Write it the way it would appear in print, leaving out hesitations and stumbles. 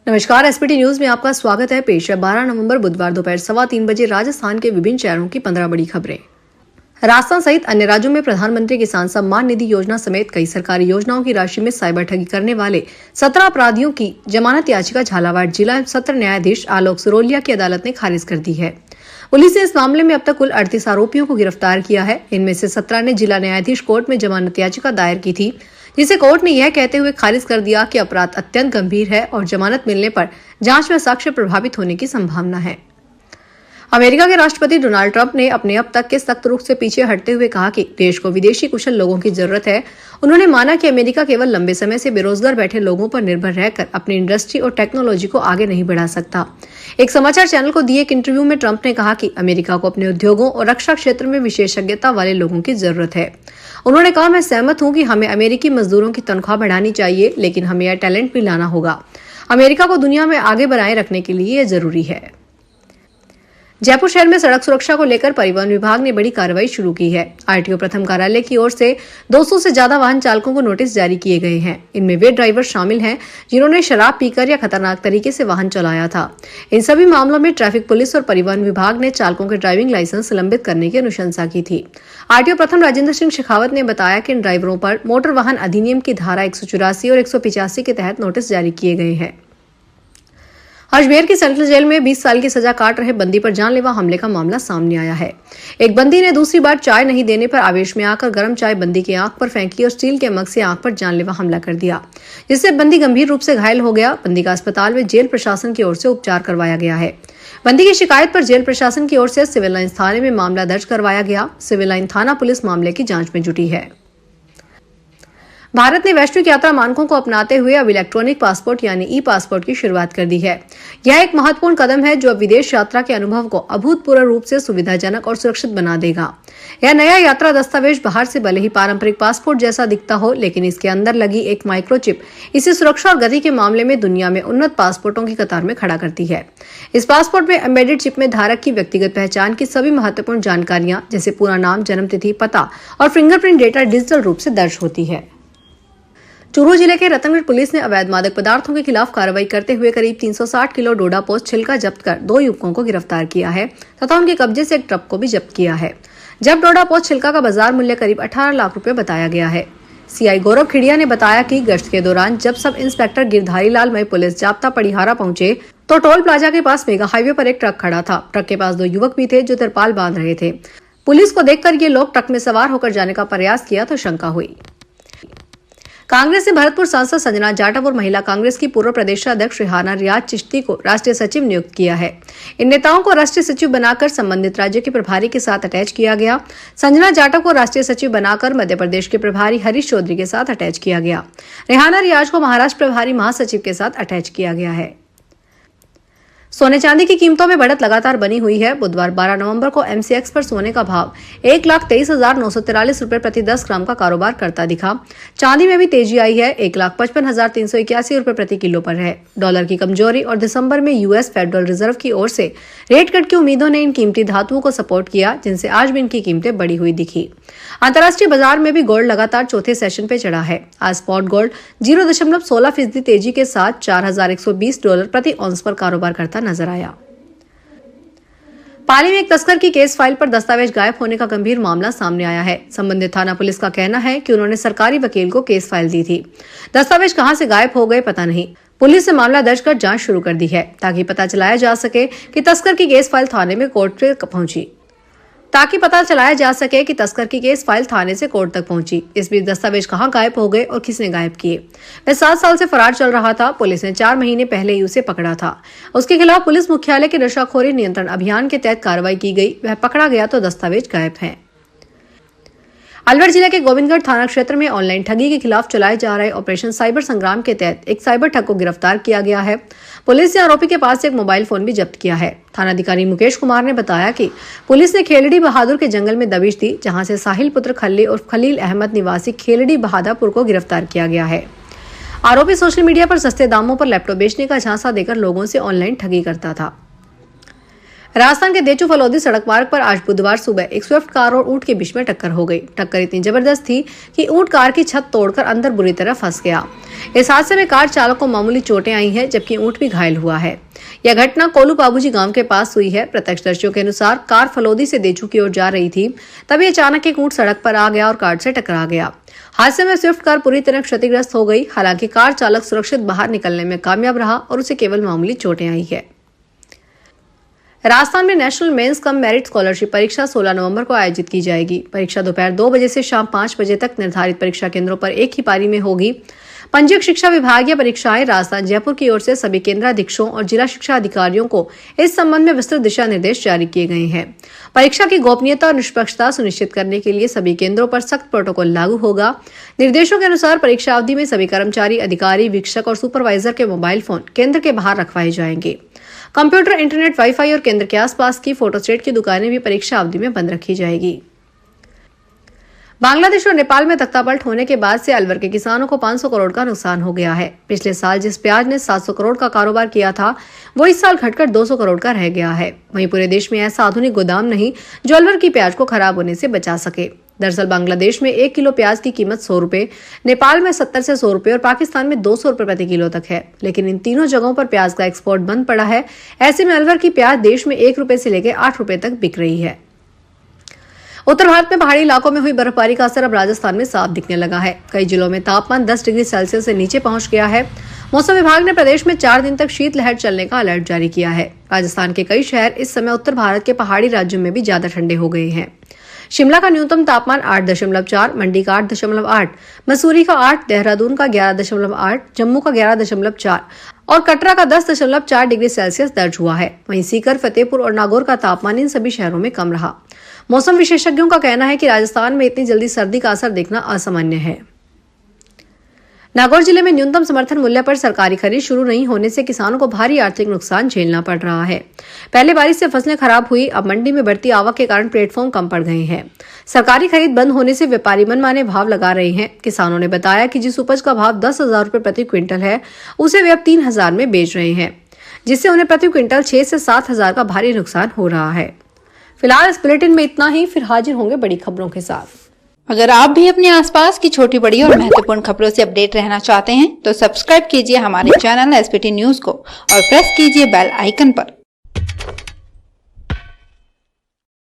नमस्कार, SPT news में आपका स्वागत है। पेश है 12 नवंबर बुधवार दोपहर 3:15 बजे राजस्थान के विभिन्न शहरों की 15 बड़ी खबरें। राजस्थान सहित अन्य राज्यों में प्रधानमंत्री किसान सम्मान निधि योजना समेत कई सरकारी योजनाओं की राशि में साइबर ठगी करने वाले 17 अपराधियों की जमानत याचिका झालावाड़ जिला सत्र न्यायाधीश आलोक सुरोलिया की अदालत ने खारिज कर दी है। पुलिस ने इस मामले में अब तक कुल 38 आरोपियों को गिरफ्तार किया है। इनमें से 17 ने जिला न्यायाधीश कोर्ट में जमानत याचिका दायर की थी, जिसे कोर्ट ने यह कहते हुए खारिज कर दिया कि अपराध अत्यंत गंभीर है और जमानत मिलने पर जांच में साक्ष्य प्रभावित होने की संभावना है। अमेरिका के राष्ट्रपति डोनाल्ड ट्रंप ने अपने अब तक के सख्त रुख से पीछे हटते हुए कहा कि देश को विदेशी कुशल लोगों की जरूरत है। उन्होंने माना कि अमेरिका केवल लंबे समय से बेरोजगार बैठे लोगों पर निर्भर रहकर अपनी इंडस्ट्री और टेक्नोलॉजी को आगे नहीं बढ़ा सकता। एक समाचार चैनल को दिए एक इंटरव्यू में ट्रंप ने कहा कि अमेरिका को अपने उद्योगों और रक्षा क्षेत्र में विशेषज्ञता वाले लोगों की जरूरत है। उन्होंने कहा, मैं सहमत हूं कि हमें अमेरिकी मजदूरों की तनख्वाह बढ़ानी चाहिए, लेकिन हमें यह टैलेंट भी लाना होगा। अमेरिका को दुनिया में आगे बनाए रखने के लिए यह जरूरी है। जयपुर शहर में सड़क सुरक्षा को लेकर परिवहन विभाग ने बड़ी कार्रवाई शुरू की है। आरटीओ प्रथम कार्यालय की ओर से 200 से ज्यादा वाहन चालकों को नोटिस जारी किए गए हैं। इनमें वे ड्राइवर शामिल हैं जिन्होंने शराब पीकर या खतरनाक तरीके से वाहन चलाया था। इन सभी मामलों में ट्रैफिक पुलिस और परिवहन विभाग ने चालकों के ड्राइविंग लाइसेंस निलंबित करने की अनुशंसा की थी। आरटीओ प्रथम राजेंद्र सिंह शेखावत ने बताया कि इन ड्राइवरों पर मोटर वाहन अधिनियम की धारा 184 और 185 के तहत नोटिस जारी किए गए हैं। अजमेर की सेंट्रल जेल में 20 साल की सजा काट रहे बंदी पर जानलेवा हमले का मामला सामने आया है। एक बंदी ने दूसरी बार चाय नहीं देने पर आवेश में आकर गर्म चाय बंदी की आंख पर फेंकी और स्टील के मग से आंख पर जानलेवा हमला कर दिया, जिससे बंदी गंभीर रूप से घायल हो गया। बंदी का अस्पताल में जेल प्रशासन की ओर से उपचार करवाया गया है। बंदी की शिकायत पर जेल प्रशासन की ओर से सिविल लाइन थाने में मामला दर्ज करवाया गया। सिविल लाइन थाना पुलिस मामले की जांच में जुटी है। भारत ने वैश्विक यात्रा मानकों को अपनाते हुए अब इलेक्ट्रॉनिक पासपोर्ट यानी ई पासपोर्ट की शुरुआत कर दी है। यह एक महत्वपूर्ण कदम है जो अब विदेश यात्रा के अनुभव को अभूतपूर्व रूप से सुविधाजनक और सुरक्षित बना देगा। यह नया यात्रा दस्तावेज बाहर से भले ही पारंपरिक पासपोर्ट जैसा दिखता हो, लेकिन इसके अंदर लगी एक माइक्रोचिप इसे सुरक्षा और गति के मामले में दुनिया में उन्नत पासपोर्टों की कतार में खड़ा करती है। इस पासपोर्ट में एम्बेडेड चिप में धारक की व्यक्तिगत पहचान की सभी महत्वपूर्ण जानकारियां जैसे पूरा नाम, जन्मतिथि, पता और फिंगरप्रिंट डेटा डिजिटल रूप से दर्ज होती है। चूरू जिले के रतनगढ़ पुलिस ने अवैध मादक पदार्थों के खिलाफ कार्रवाई करते हुए करीब 360 किलो डोडा पोस्ट छिलका जब्त कर 2 युवकों को गिरफ्तार किया है तथा उनके कब्जे से एक ट्रक को भी जब्त किया है। जब डोडा पोस्ट छिलका का बाजार मूल्य करीब 18 लाख रुपए बताया गया है। सीआई गौरव खिड़िया ने बताया कि गश्त के दौरान जब सब इंस्पेक्टर गिरधारी लाल मई पुलिस जाप्ता पड़िहारा पहुंचे तो टोल प्लाजा के पास मेगा हाईवे पर एक ट्रक खड़ा था। ट्रक के पास 2 युवक भी थे जो तिरपाल बांध रहे थे। पुलिस को देखकर ये लोग ट्रक में सवार होकर जाने का प्रयास किया तो शंका हुई। कांग्रेस ने भरतपुर सांसद संजना जाटव और महिला कांग्रेस की पूर्व प्रदेशाध्यक्ष रिहाना रियाज चिश्ती को राष्ट्रीय सचिव नियुक्त किया है। इन नेताओं को राष्ट्रीय सचिव बनाकर संबंधित राज्य के प्रभारी के साथ अटैच किया गया। संजना जाटव को राष्ट्रीय सचिव बनाकर मध्य प्रदेश के प्रभारी हरीश चौधरी के साथ अटैच किया गया। रिहाना रियाज को महाराष्ट्र प्रभारी महासचिव के साथ अटैच किया गया है। सोने चांदी की कीमतों में बढ़त लगातार बनी हुई है। बुधवार 12 नवंबर को एमसीएक्स पर सोने का भाव 1,23,943 रुपए प्रति 10 ग्राम का कारोबार करता दिखा। चांदी में भी तेजी आई है, 1,55,381 रुपए प्रति किलो पर है। डॉलर की कमजोरी और दिसंबर में यूएस फेडरल रिजर्व की ओर से रेट कट की उम्मीदों ने इन कीमती धातुओं को सपोर्ट किया, जिनसे आज भी इनकी कीमतें बढ़ी हुई दिखी। अंतर्राष्ट्रीय बाजार में भी गोल्ड लगातार चौथे सेशन पे चढ़ा है। आज स्पॉट गोल्ड 0.16% तेजी के साथ $4,120 प्रति ऑन्स पर कारोबार करता नजर आया। पाली में एक तस्कर की केस फाइल पर दस्तावेज गायब होने का गंभीर मामला सामने आया है। संबंधित थाना पुलिस का कहना है कि उन्होंने सरकारी वकील को केस फाइल दी थी। दस्तावेज कहां से गायब हो गए पता नहीं। पुलिस ने मामला दर्ज कर जांच शुरू कर दी है ताकि पता चलाया जा सके कि तस्कर की केस फाइल थाने में कोर्ट तक पहुंची। इस बीच दस्तावेज कहां गायब हो गए और किसने गायब किए। वह 7 साल से फरार चल रहा था। पुलिस ने 4 महीने पहले ही उसे पकड़ा था। उसके खिलाफ पुलिस मुख्यालय के नशाखोरी नियंत्रण अभियान के तहत कार्रवाई की गई। वह पकड़ा गया तो दस्तावेज गायब हैं। अलवर जिले के गोविंदगढ़ थाना क्षेत्र में ऑनलाइन ठगी के खिलाफ चलाए जा रहे ऑपरेशन साइबर संग्राम के तहत एक साइबर ठग को गिरफ्तार किया गया है। पुलिस ने आरोपी के पास से एक मोबाइल फोन भी जब्त किया है। थानाधिकारी मुकेश कुमार ने बताया कि पुलिस ने खेलड़ी बहादुर के जंगल में दबिश दी, जहां से साहिल पुत्र खल्ली और खलील अहमद निवासी खेलड़ी बहादुरपुर को गिरफ्तार किया गया है। आरोपी सोशल मीडिया पर सस्ते दामों पर लैपटॉप बेचने का झांसा देकर लोगों से ऑनलाइन ठगी करता था। राजस्थान के देचू फलौदी सड़क मार्ग पर आज बुधवार सुबह एक स्विफ्ट कार और ऊंट के बीच में टक्कर हो गई। टक्कर इतनी जबरदस्त थी कि ऊंट कार की छत तोड़कर अंदर बुरी तरह फंस गया। इस हादसे में कार चालक को मामूली चोटें आई हैं, जबकि ऊंट भी घायल हुआ है। यह घटना कोलू बाबूजी गांव के पास हुई है। प्रत्यक्षदर्शियों के अनुसार कार फलौदी से देचू की ओर जा रही थी, तभी अचानक एक ऊंट सड़क पर आ गया और कार से टकरा गया। हादसे में स्विफ्ट कार पूरी तरह क्षतिग्रस्त हो गई। हालांकि कार चालक सुरक्षित बाहर निकलने में कामयाब रहा और उसे केवल मामूली चोटें आई है। राजस्थान में national means cum merit scholarship परीक्षा 16 नवंबर को आयोजित की जाएगी। परीक्षा दोपहर 2 बजे से शाम 5 बजे तक निर्धारित परीक्षा केंद्रों पर एक ही पारी में होगी। पंजीयक शिक्षा विभागीय परीक्षाएं राजधानी जयपुर की ओर से सभी केंद्राधीशों और जिला शिक्षा अधिकारियों को इस संबंध में विस्तृत दिशा निर्देश जारी किए गए हैं। परीक्षा की गोपनीयता और निष्पक्षता सुनिश्चित करने के लिए सभी केंद्रों पर सख्त प्रोटोकॉल लागू होगा। निर्देशों के अनुसार परीक्षा अवधि में सभी कर्मचारी, अधिकारी, वीक्षक और सुपरवाइजर के मोबाइल फोन केंद्र के बाहर रखवाए जाएंगे। कंप्यूटर, इंटरनेट, वाईफाई और केंद्र के आसपास की फोटोस्टेट की दुकानें भी परीक्षा अवधि में बंद रखी जाएगी। बांग्लादेश और नेपाल में तख्तापलट होने के बाद से अलवर के किसानों को 500 करोड़ का नुकसान हो गया है। पिछले साल जिस प्याज ने 700 करोड़ का कारोबार किया था, वो इस साल घटकर 200 करोड़ का रह गया है। वहीं पूरे देश में ऐसा आधुनिक गोदाम नहीं जो अलवर की प्याज को खराब होने से बचा सके। दरअसल बांग्लादेश में 1 किलो प्याज की कीमत 100 रुपए, नेपाल में 70 से 100 रुपए और पाकिस्तान में 200 रुपए प्रति किलो तक है। लेकिन इन तीनों जगहों पर प्याज का एक्सपोर्ट बंद पड़ा है। ऐसे में अलवर की प्याज देश में 1 रुपए से लेकर 8 रुपए तक बिक रही है। उत्तर भारत में पहाड़ी इलाकों में हुई बर्फबारी का असर अब राजस्थान में साफ दिखने लगा है। कई जिलों में तापमान 10 डिग्री सेल्सियस से नीचे पहुंच गया है। मौसम विभाग ने प्रदेश में 4 दिन तक शीतलहर चलने का अलर्ट जारी किया है। राजस्थान के कई शहर इस समय उत्तर भारत के पहाड़ी राज्यों में भी ज्यादा ठंडे हो गए हैं। शिमला का न्यूनतम तापमान 8.4, मंडी का 8.8, मसूरी का 8, देहरादून का 11.8, जम्मू का 11.4 और कटरा का 10.4 डिग्री सेल्सियस दर्ज हुआ है। वहीं सीकर, फतेहपुर और नागौर का तापमान इन सभी शहरों में कम रहा। मौसम विशेषज्ञों का कहना है कि राजस्थान में इतनी जल्दी सर्दी का असर देखना असामान्य है। नागौर जिले में न्यूनतम समर्थन मूल्य पर सरकारी खरीद शुरू नहीं होने से किसानों को भारी आर्थिक नुकसान झेलना पड़ रहा है। पहले बारिश से फसलें खराब हुई, अब मंडी में बढ़ती आवक के कारण प्लेटफॉर्म कम पड़ गए हैं। सरकारी खरीद बंद होने से व्यापारी मनमाने भाव लगा रहे हैं। किसानों ने बताया कि जिस उपज का भाव 10,000 रुपए प्रति क्विंटल है, उसे वे अब 3,000 में बेच रहे हैं, जिससे उन्हें प्रति क्विंटल 6 से 7,000 का भारी नुकसान हो रहा है। फिलहाल इस बुलेटिन में इतना ही। फिर हाजिर होंगे बड़ी खबरों के साथ। अगर आप भी अपने आसपास की छोटी बड़ी और महत्वपूर्ण खबरों से अपडेट रहना चाहते हैं तो सब्सक्राइब कीजिए हमारे चैनल SPT न्यूज को और प्रेस कीजिए बेल आइकन पर।